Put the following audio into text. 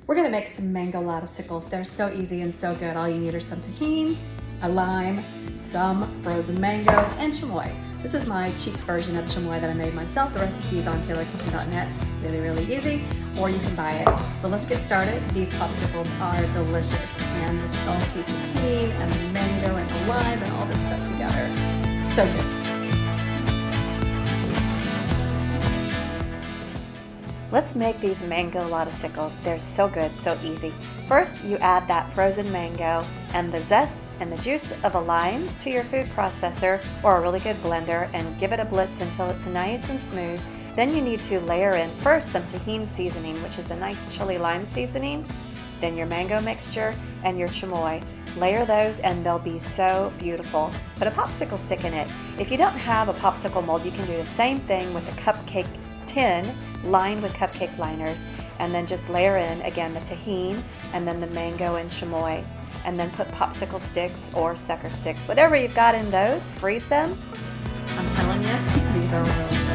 We're gonna make some mangolada-scicles. They're so easy and so good. All you need are some tahini, a lime, some frozen mango, and chamoy. This is my cheats version of chamoy that I made myself. The recipe is on taylorkitchen.net. Really, really easy, or you can buy it. But let's get started. These popsicles are delicious, and the salty tahini and the mango and the lime and all this stuff together. So good. Let's make these mangolada-scicles. They're so good, so easy. First, you add that frozen mango and the zest and the juice of a lime to your food processor or a really good blender and give it a blitz until it's nice and smooth. Then you need to layer in first some Tahin seasoning, which is a nice chili lime seasoning, then your mango mixture and your chamoy. Layer those and they'll be so beautiful. Put a popsicle stick in it. If you don't have a popsicle mold, you can do the same thing with a cupcake tin lined with cupcake liners, and then just layer in again the tahini and then the mango and chamoy, and then put popsicle sticks or sucker sticks, whatever you've got in those, freeze them. I'm telling you, these are really good.